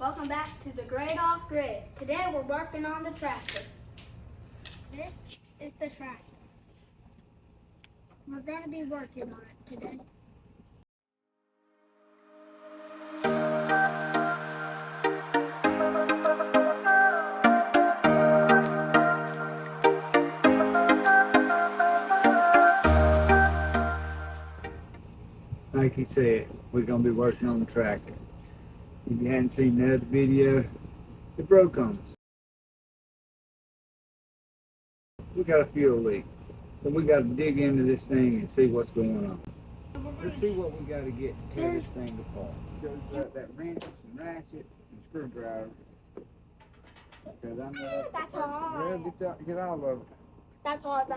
Welcome back to the Grade Off Grid. Today we're working on the tractor. This is the tractor. We're going to be working on it today. Like he said, we're going to be working on the tractor. If you hadn't seen the other video, it broke on us. We got a fuel leak. So we got to dig into this thing and see what's going on. Let's see what we got to get to tear this thing apart. There's that wrench and ratchet and screwdriver. Because I know That's hard. Get all of it. That's hard.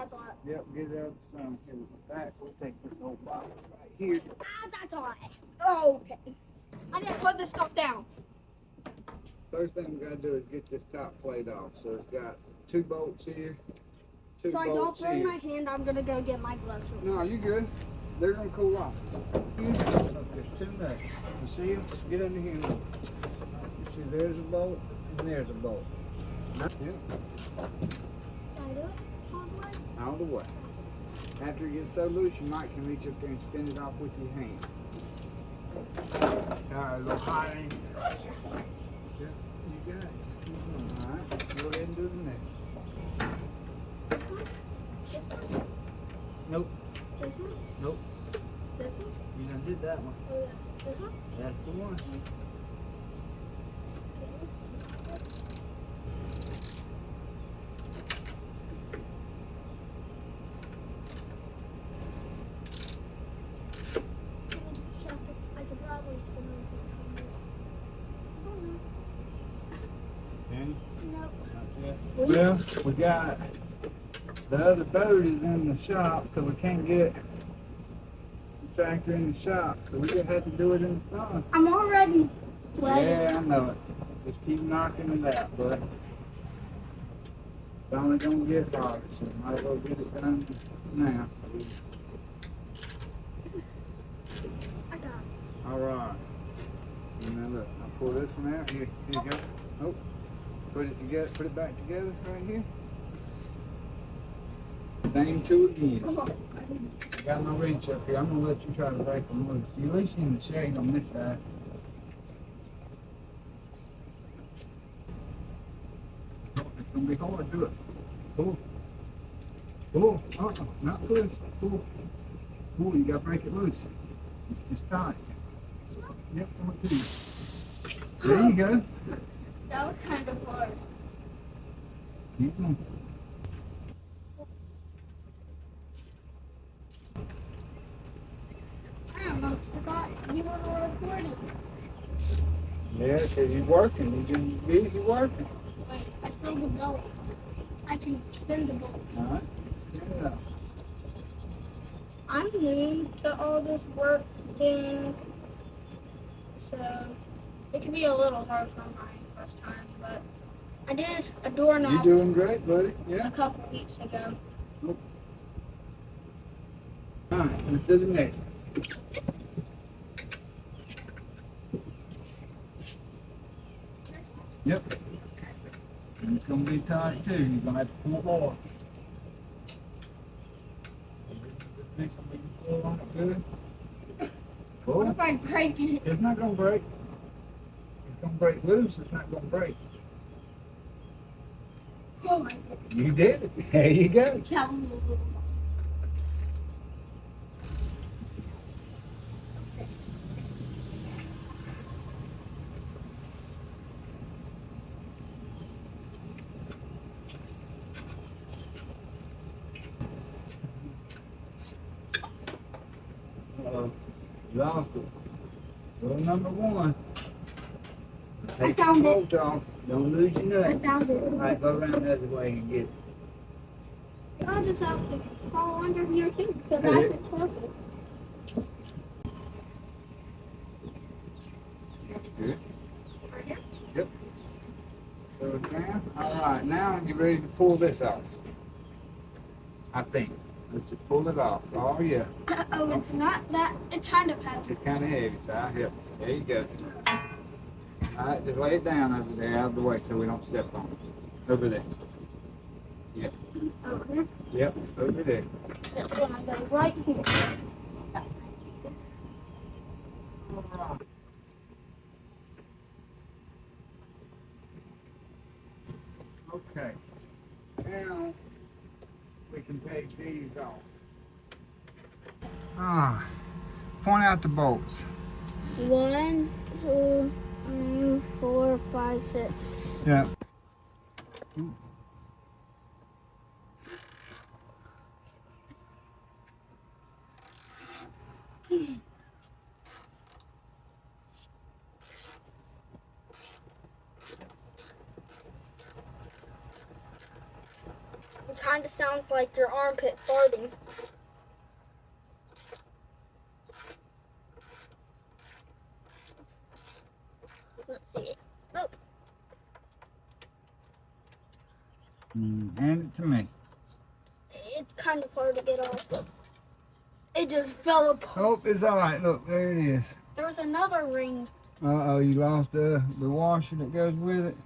Yep, get it out of the sun. Here, back, we'll take this whole box right here. That's hard. Oh, okay. I didn't put this stuff down. First thing we got to do is get this top plate off. So it's got 2 bolts here. So I don't throw my hand, I'm going to go get my gloves. No, you good. They're going to cool off. There's 2 nuts. You see them? Get under here. You see there's a bolt and there's a bolt. Yep. All the way. After it gets so loose, you might can reach up there and spin it off with your hand. Alright, a little hot in. Yeah, you got it. Just keep going. Alright, go ahead and do the next. Nope. This one? Nope. This one? You done did that one. Oh, yeah. This one? That's the one. I could probably spin Okay. Nope. That's it. Well, we got the other boat is in the shop, so we can't get the tractor in the shop. So we just had to do it in the sun. I'm already sweating. Yeah, I know it. Just keep knocking it out, bud. It's only gonna get harder, so might as well get it done now. I got it. All right. And now look, I'll pull this one out. Here you go. Oh, put it together. Put it back together right here. Same two again. Come on. I got my wrench up here. I'm gonna let you try to break them loose. You at least in the shade on this side. Oh, it's gonna be hard. Do it. Pull. Pull. Not push. Pull. Pull. You gotta break it loose. It's just tight. Yep. Come on, too. There you go. That was kind of hard. Keep going. I almost forgot you were recording. Yeah, because you're working. You're just busy working. Wait, I filled the bolt. I can spin the bolt. All right. Spin it up. I'm new to all this work thing, so it can be a little hard for my first time, but I did a doorknob. You're doing great, buddy. Yeah. A couple weeks ago. All right, let's do the next one. Yep. And it's going to be tight too. You're going to have to pull hard. This will be pull on it good. What Pull. if I break it? It's not going to break. It's going to break loose. It's not going to break. Oh my goodness. You did it. There you go. That one was a little hard. You lost it. Rule number 1. I found the it. bolt off. Don't lose your I nut. found it. All right, go around the other way and get it. I'll just have to follow under here too, because I can torque it. That's good. Right here? Yep. So now, all right, now you're ready to pull this off. I think. Let's just pull it off. Oh yeah. Oh, it's not that. It's kind of heavy. It's kind of heavy, so I'll help you. There you go. Alright, just lay it down over there out of the way so we don't step on it. Over there. Yep. Okay. Yep, over there. That's gonna go right here. Alright. Okay. Now we can take these off. Point out the bolts. 1, 2, 3, 4, 5, 6. Yeah. It kind of sounds like your armpit farting. Let's see. Oh, Hand it to me. it's kind of hard to get off. It just fell apart. Oh, it's alright. Look, there it is. There's another ring. Uh-oh, you lost the washer that goes with it.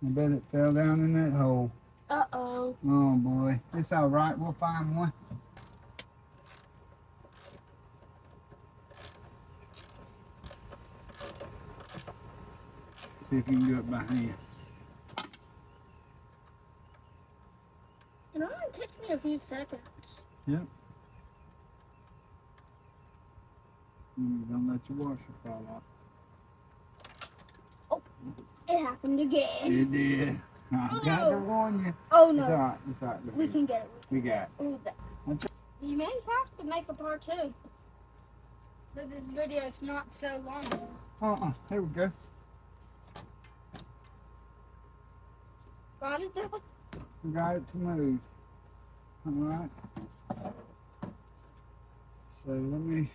I bet it fell down in that hole. Uh-oh. Oh, boy. It's alright. We'll find one. See if you can do it by hand. It only takes me a few seconds. Yep. Don't let your washer fall off. It happened again. It did. I Oh, got to no. warn you. Oh It's no. alright. It's alright. Look, We can get it. we got it. We'll bet. Okay. You may have to make a part 2. But this video is not so long. There we go. Got it there? We got it to move. Alright. So let me.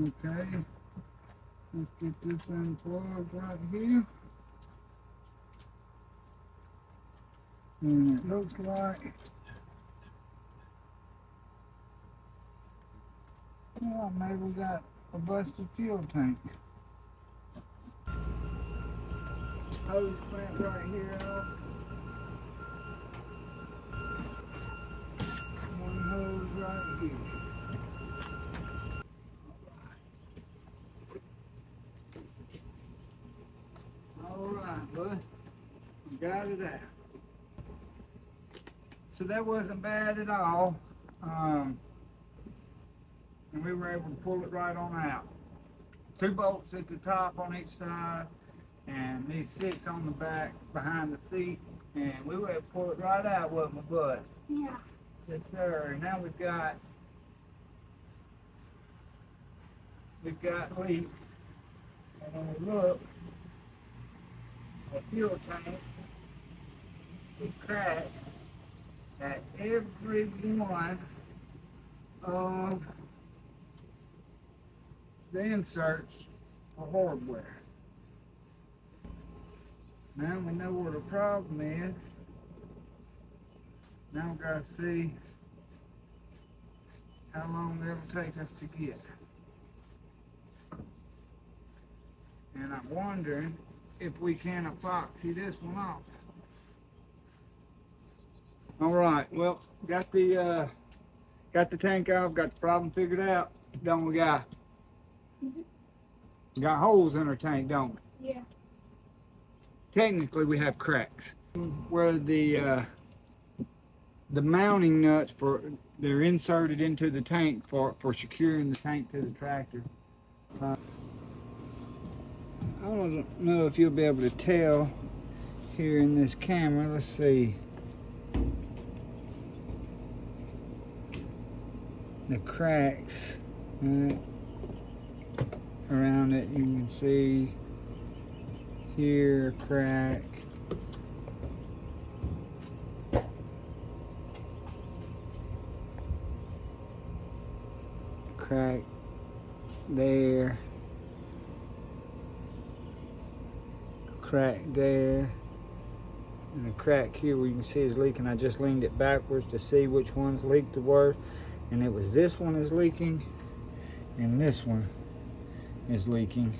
Okay. Let's get this unplugged right here. And it looks like, yeah, maybe we got a busted fuel tank. Hose clamp right here off. One hose right here. Alright, bud. We got it out. So that wasn't bad at all. And we were able to pull it right on out. 2 bolts at the top on each side, and these 6 on the back behind the seat. And we were able to pull it right out, wasn't we, bud? Yeah. Yes, sir. Now we've got leaks. And when we look, the fuel tank is cracked at every one of the inserts for hardware. Now we know where the problem is. Now we've got to see how long it'll take us to get. And I'm wondering if we can epoxy this one off. All right, well, got the tank off, got the problem figured out, don't we, guy? We got holes in our tank, don't we? Yeah. Technically, we have cracks where the mounting nuts they're inserted into the tank for securing the tank to the tractor. I don't know if you'll be able to tell here in this camera. Let's see. The cracks around it, you can see here a crack. Crack there. crack there, and a crack here where you can see it's leaking. I just leaned it backwards to see which ones leaked the worst, and it was this one is leaking and this one is leaking.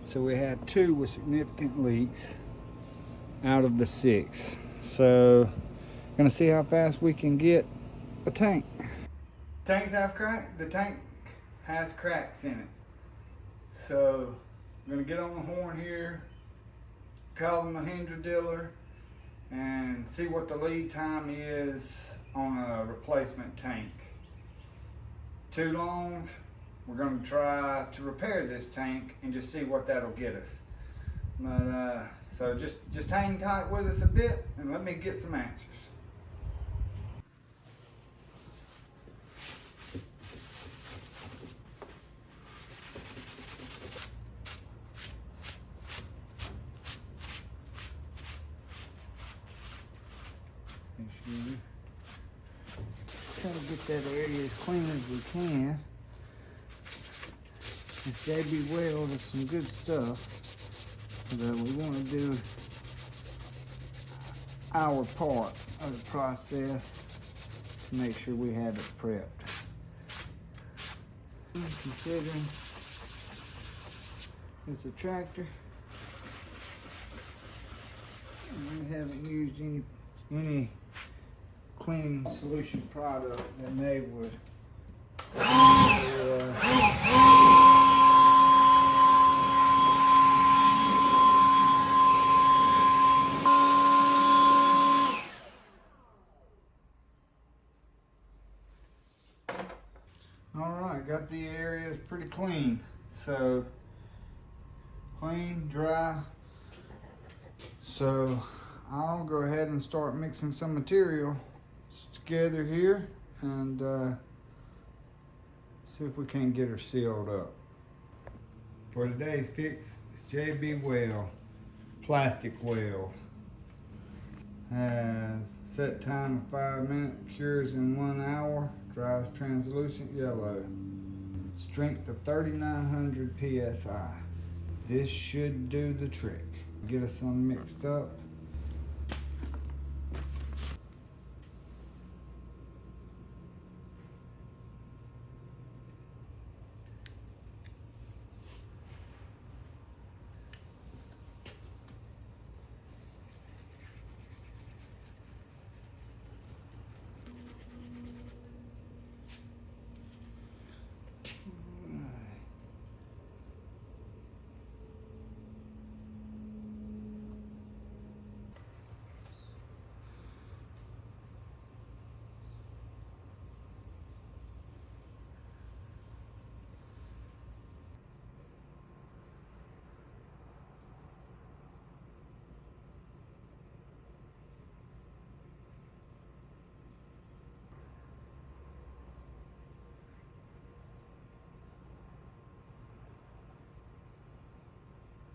So we have 2 with significant leaks out of the 6. So gonna see how fast we can get a tank. Tanks have crack. The tank has cracks in it. So I'm gonna get on the horn here, call the Mahindra dealer, and see what the lead time is on a replacement tank. Too long, we're gonna try to repair this tank and just see what that'll get us. But so just hang tight with us a bit and let me get some answers. Make sure we try to get that area as clean as we can. This JB Weld is some good stuff, but we want to do our part of the process to make sure we have it prepped. Considering it's a tractor and we haven't used any cleaning solution product, then they would Alright, got the areas pretty clean. So clean, dry. So I'll go ahead and start mixing some material together here and see if we can't get her sealed up. For today's fix, it's JB Weld, plastic weld. Has set time of 5 minutes, cures in 1 hour, dries translucent yellow. Strength of 3,900 PSI. This should do the trick. Get us some mixed up.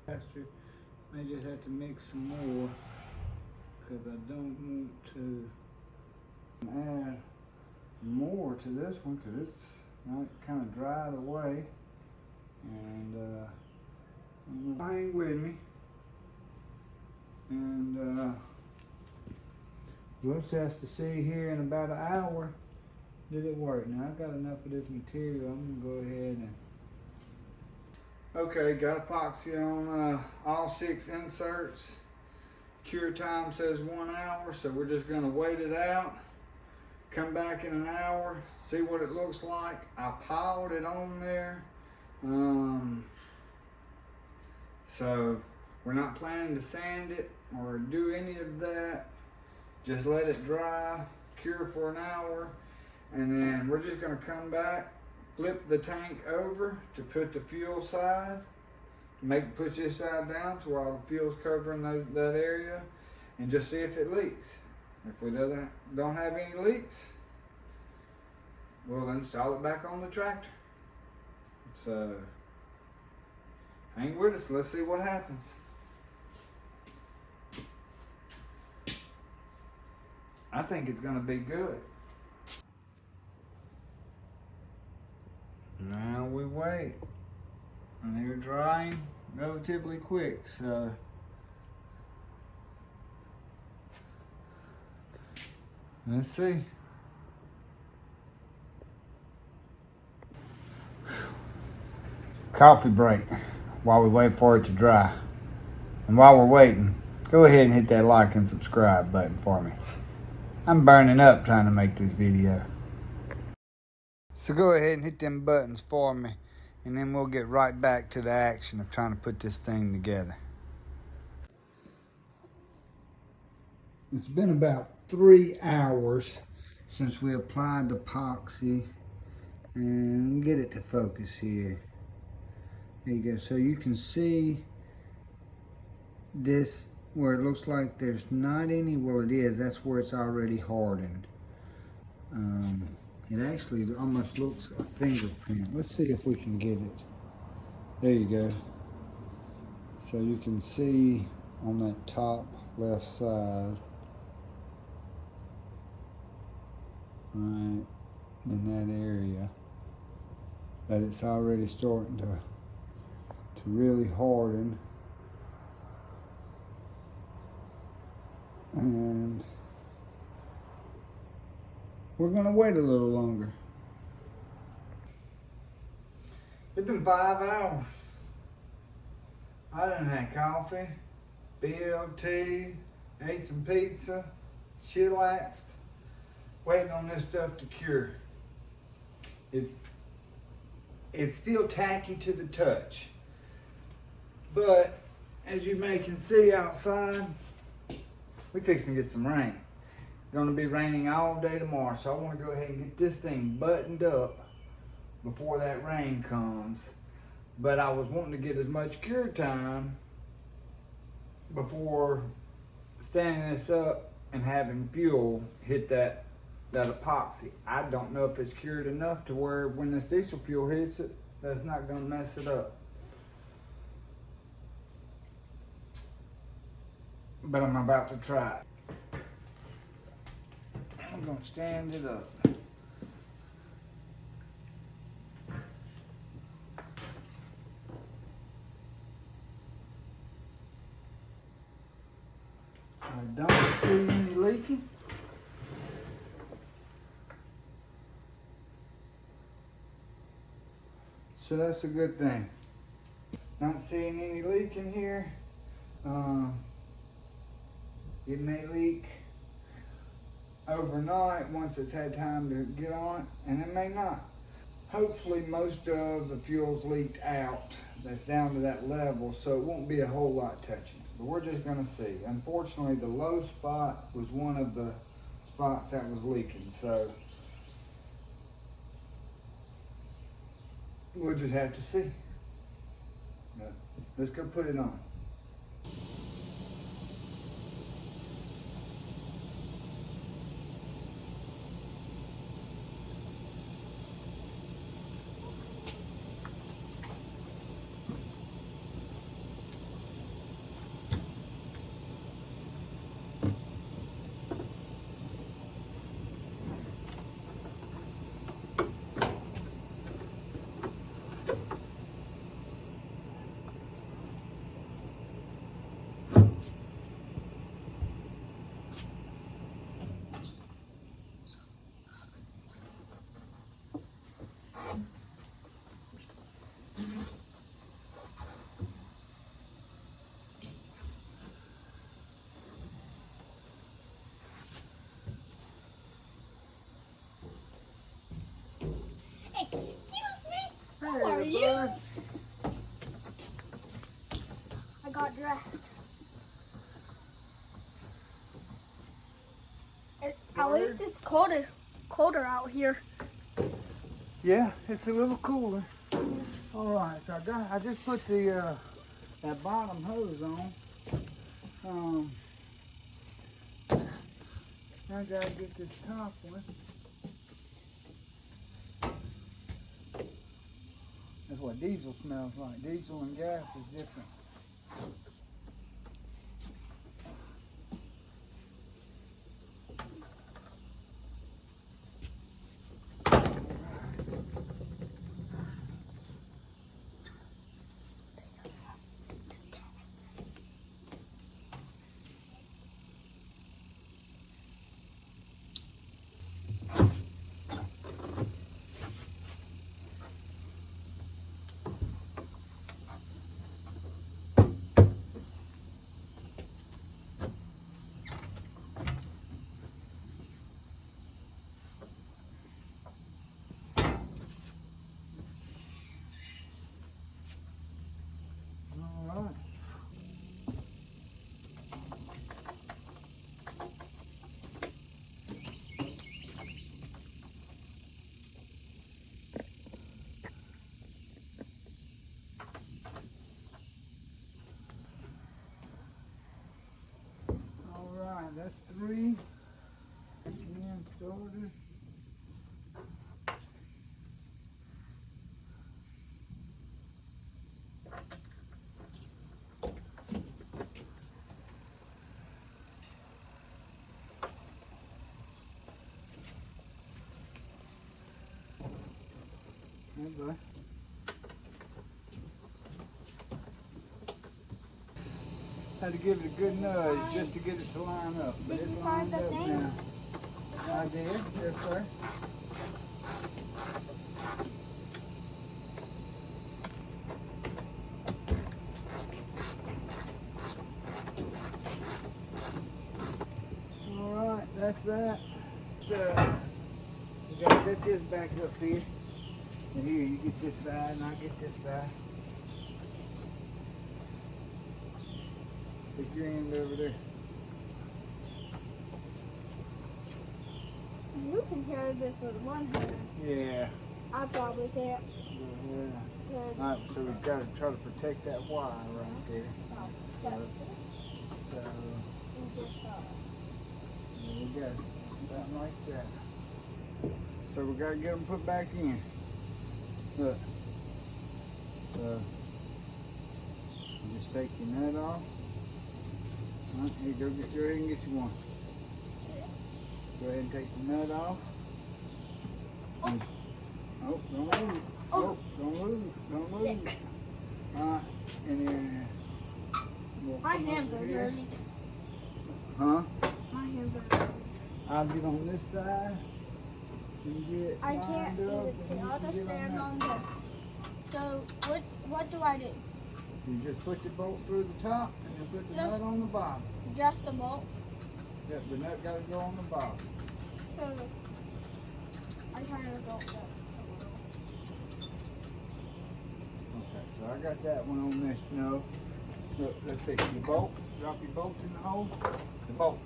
Faster. I just have to mix some more because I don't want to add more to this one because it's kind of dried away. And hang with me, and we'll just have to see here in about an hour did it work. Now I've got enough of this material. I'm gonna go ahead and okay, got epoxy on all 6 inserts. Cure time says 1 hour, so we're just gonna wait it out. Come back in an hour, see what it looks like. I piled it on there. So we're not planning to sand it or do any of that. Just let it dry, cure for an hour, and then we're just gonna come back, flip the tank over to put the fuel side, push this side down to where all the fuel's covering that area, and just see if it leaks. If we don't have any leaks, we'll install it back on the tractor. So hang with us, let's see what happens. I think it's gonna be good. Now we wait, and they're drying relatively quick, so Let's see. Coffee break while we wait for it to dry. And while we're waiting, go ahead and hit that like and subscribe button for me. I'm burning up trying to make this video. So go ahead and hit them buttons for me, and then we'll get right back to the action of trying to put this thing together. It's been about 3 hours since we applied the epoxy, and get it to focus here. There you go. So you can see this where it looks like there's not any. Well, it is. That's where it's already hardened. It actually almost looks a fingerprint. Let's see if we can get it. There you go. So you can see on that top left side, right in that area, that it's already starting to really harden. And we're gonna wait a little longer. It's been 5 hours. I done had coffee, BLT, ate some pizza, chillaxed, waiting on this stuff to cure. It's still tacky to the touch, but as you may can see outside, we fixing to get some rain. It's gonna be raining all day tomorrow, so I want to go ahead and get this thing buttoned up before that rain comes. But I was wanting to get as much cure time before standing this up and having fuel hit that epoxy. I don't know if it's cured enough to where when this diesel fuel hits it, that's not gonna mess it up. But I'm about to try it. I'm gonna stand it up. I don't see any leaking. So that's a good thing. Not seeing any leaking here. It may leak overnight once it's had time to get on, and it may not. Hopefully most of the fuel's leaked out. That's down to that level, so it won't be a whole lot touching. But we're just gonna see. Unfortunately, the low spot was one of the spots that was leaking, so we'll just have to see. But let's go put it on. Excuse me? Hey, Who are you? bud. I got dressed. At least it's colder out here. Yeah, it's a little cooler. All right, so I just put the that bottom hose on. I gotta get this top one. That's what diesel smells like. Diesel and gas is different. bud. Had to give it a good nudge just to get it to line up. But Did it's you find lined the up thing? now. I did, yes sir. Alright, that's that. So, we gotta set this back up here. And here, you get this side and I get this side. Stick your end over there. You can carry this with one hand. Yeah. I probably can't. Yeah. Good. Alright, so we've got to try to protect that wire right there. So, there we go. Something like that. So we got to get them put back in. Look. So, you just take your nut off. Alright, here, go ahead and get you one. Go ahead and take the nut off. And, oh, don't move it. Oh, don't move it. Don't move it. Alright, and then we'll My come hands over are here. dirty. Huh? My hands are dirty. I'll get on this side. You get I can't lined up, even see. and you I'll can just get stand that on side. this. So what do I do? You just put the bolt through the top and then put the Just- nut on the bottom. Just a bolt. Yep, the nut got to go on the bottom. So I kind of bolt that. Okay, so I got that one on this. No. Look, let's see. Your bolt. Drop your bolt in the hole. The bolt.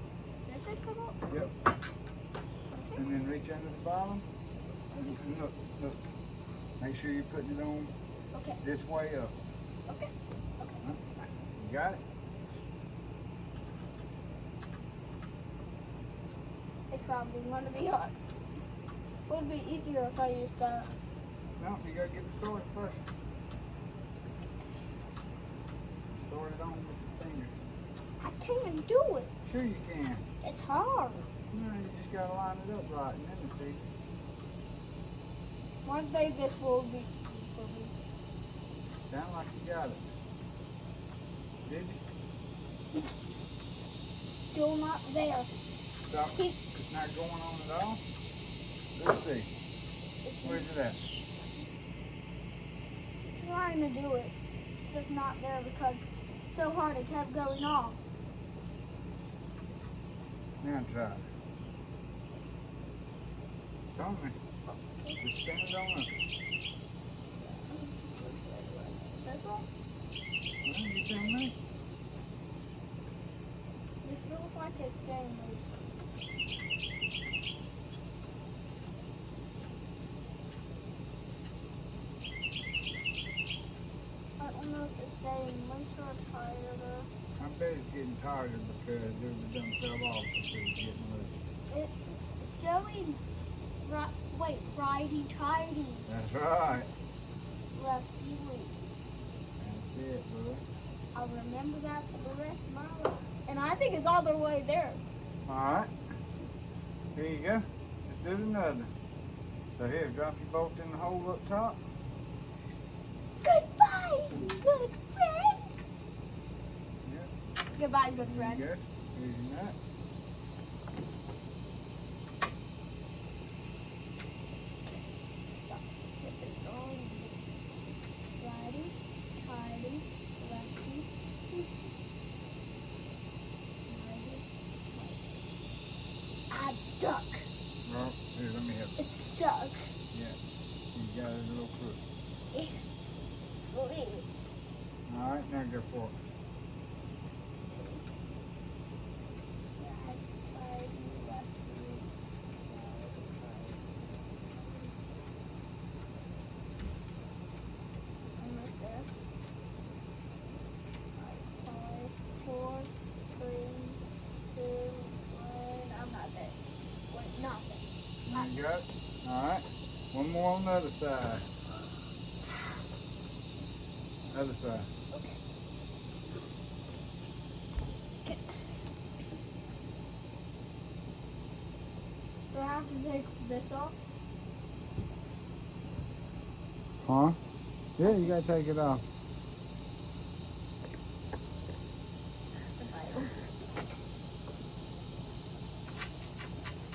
This is the bolt? Yep. And then reach under the bottom. And look, look. Make sure you're putting it on Okay. this way up. Okay. Huh? You got it? It's probably going to be hard. It would be easier if I used that. No, you gotta get it started first. Start it on with your fingers. I can't do it. Sure you can. It's hard. No, you just gotta line it up right and then it's easy. One day this will be easy for me. Sound like you got it. Did you? Still not there. Stop. Keep- It's not going on at all? Let's see. Where's it at? Trying to do it. It's just not there because it's so hard it kept going off. Now try it. It's on me. Just spin it on up. This one? Well, you tell me. This feels like it's staying loose. I don't know if it's staying loose or tighter. I bet it's getting tighter because it done fell off because it's getting loose. It's going righty tighty, That's right. lefty loose. That's it, bud. I'll remember that for the rest of my life. And I think it's all the way there. Alright. Here you go. Let's do another. So here, drop your bolt in the hole up top. Goodbye, good friend. Yep. Goodbye, good There friend. you go. Here's your nut. Stop. Get it on. Righty, tighty, lefty, loosey. Righty, tighty. I'm stuck. Well, here, let me help you. It's stuck. Yeah. You got it a little crook. Leave. Alright, now go for it. Right, tighty, lefty, almost there. 5, 4, 3, 2, 1. I'm not there. Wait, not there. You got it? Alright. One more on the other side. Other side. Okay. Do I have to take this off? Huh? Yeah, you gotta take it off.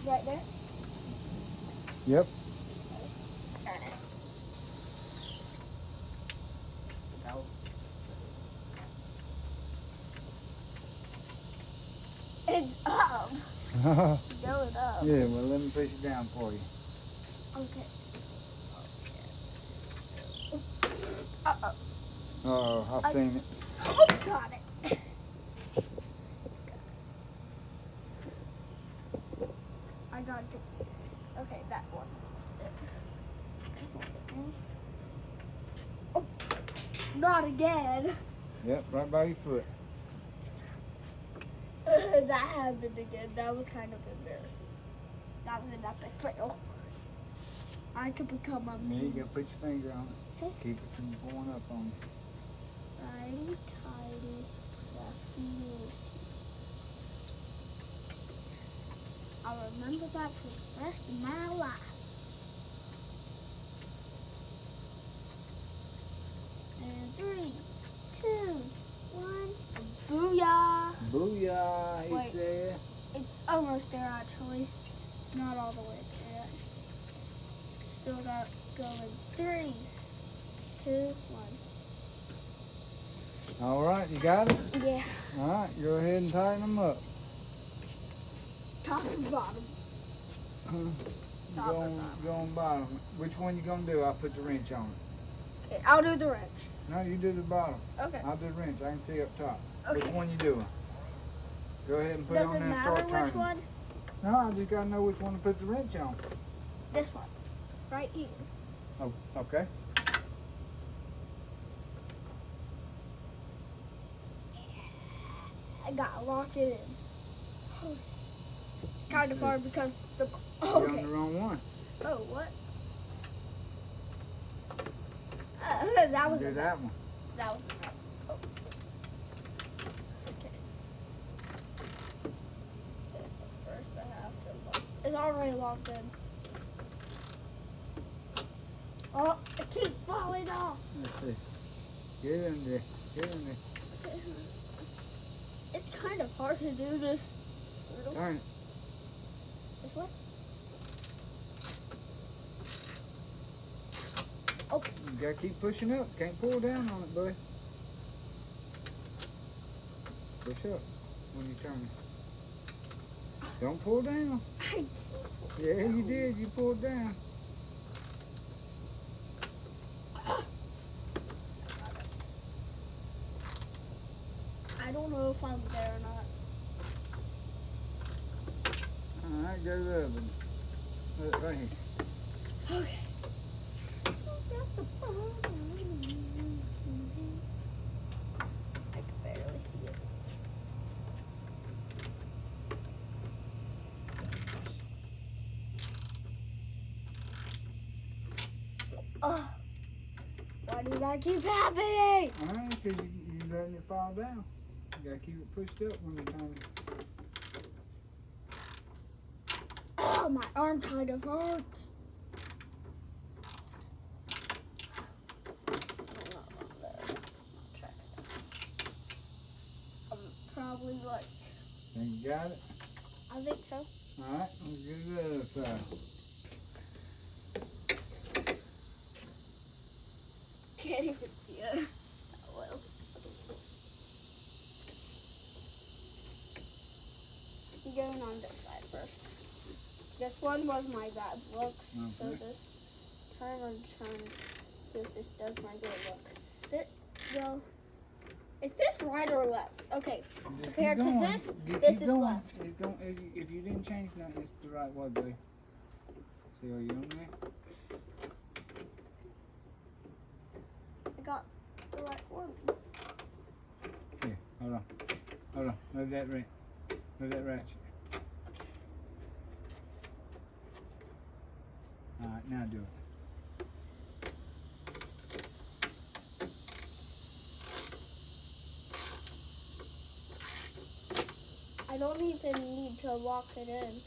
Right there? Yep. There it is. Go. It's up. Yeah, Going up. well, let me push it down for you. Okay. Uh-oh. Oh, I've seen it. Oh, got it. I got it. Okay, that one. Oh, not again. Yep, right by your foot. That happened again. That was kind of embarrassing. That was an epic fail. I could become a Yeah, you meme. gotta put your finger on it. Okay. Keep it from going up on you. Righty, tighty, lefty, loosey. I'll remember that for the rest of my life. And 3, 2, 1. Booyah! Booyah, he Wait. said. It's almost there actually. It's not all the way there yet. Still got going. 3, 2, 1. All right, you got it? Yeah. All right, go ahead and tighten them up. Top and bottom. Top Go and on, bottom. go on bottom. Which one you gonna do? I'll put the wrench on it. Okay, I'll do the wrench. No, you do the bottom. Okay. I'll do the wrench. I can see up top. Okay. Which one you doing? Go ahead and put Does it on it there and matter start turning. which one? No, I just gotta know which one to put the wrench on. This one. Right here. Oh, okay. I gotta lock it in. Kind of hard because the. You're on Okay. the wrong one. Oh, what? That was Do a- that one. That was. Oh. Okay. First, I have to lock. It's already locked in. Oh, I keep falling off. Let's see. Get in there. Get in there. It's kind of hard to do this. Turn it. This way? Oh. You gotta keep pushing up. Can't pull down on it, buddy. Push up when you turn it. Don't pull down. Yeah, you did. You pulled down. I don't know if I'm there or not. All right, go to the oven. Look, right here. Okay. I can barely see it. Oh, why does that keep happening? All right, because you letting it fall down. You gotta keep it pushed up when you turn it. Oh, my arm kind of hurts. I'm probably like, Think you got it? I think so. All right, let's get to the other side. Can't even see it. Oh, well. I'm going on this side first. This one was my bad looks, so Okay. just try and turn, see if this does my good look. Well, is this right or left? Okay, Just compared keep to going. this, Keep this is going. left. If you didn't change nothing, it's the right way, buddy. See, are you on there? I got the right one. Here, hold on. Hold on. Move that ring. Move that ratchet. All right, now do it. I don't even need to lock it in.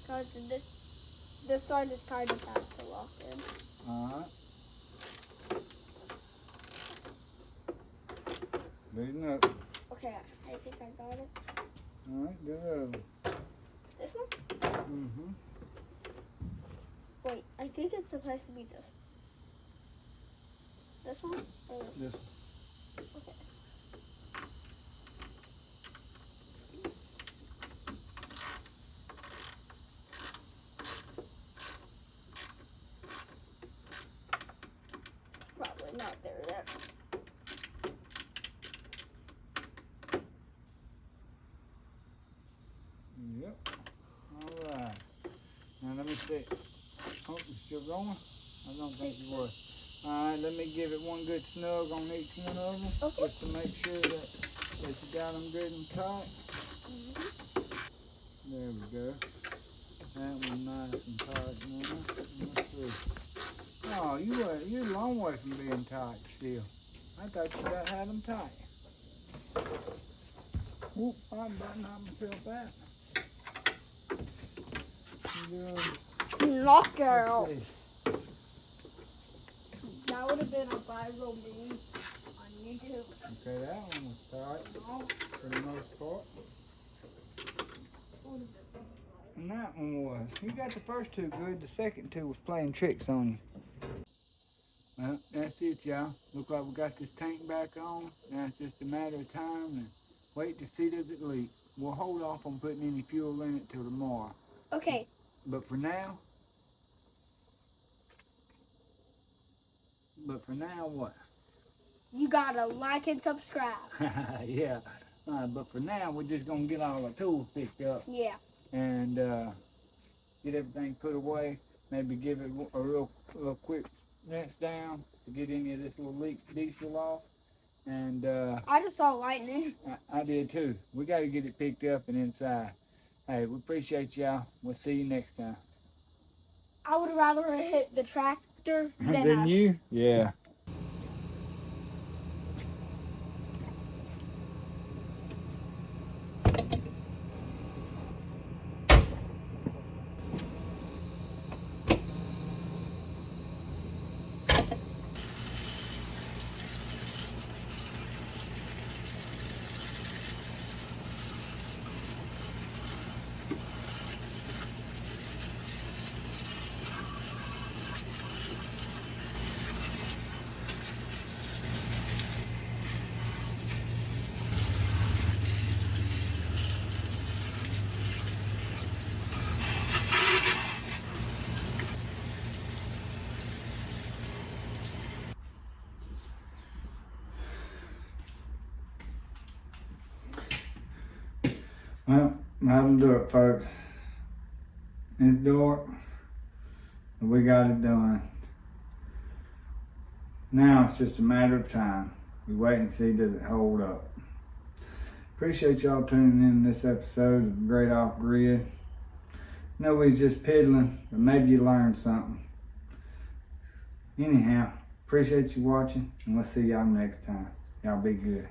Cause this side is kind of hard to lock in. Alright. Loosen up. Okay, I think I got it. Alright, do the other one. This one? Mm-hmm. Wait, I think it's supposed to be this. This one? Or This one. okay. It's probably not there yet. Yep. Alright. Now let me see. Oh, you still going? I don't think you were. Alright, let me give it one good snug on each one of them. Okay. Just to make sure that you got them good and tight. Mm-hmm. There we go. That one nice and tight now. Let's see. Oh, you're a long way from being tight still. I thought you had them tight. Whoop, I'm about to knock myself out. Knockout. That would have been a viral meme on YouTube. Okay, that one was tight for the most part. And that one was. You got the first two good, the second two was playing tricks on you. Well, that's it, y'all. Look like we got this tank back on. Now it's just a matter of time and wait to see does it leak. We'll hold off on putting any fuel in it till tomorrow. Okay. But for now, what? You gotta like and subscribe. Yeah. But for now, we're just gonna get all our tools picked up. Yeah. And get everything put away. Maybe give it a real quick rinse down to get any of this little leak diesel off. And I just saw lightning. I did too. We got to get it picked up and inside. Hey, we appreciate y'all. We'll see you next time. I would rather hit the tractor than us. you? Yeah. Well, that'll do it, folks. It's dark, and we got it done. Now it's just a matter of time. We wait and see does it hold up. Appreciate y'all tuning in this episode of Great Off Grid. Nobody's just piddling, but maybe you learned something. Anyhow, appreciate you watching, and we'll see y'all next time. Y'all be good.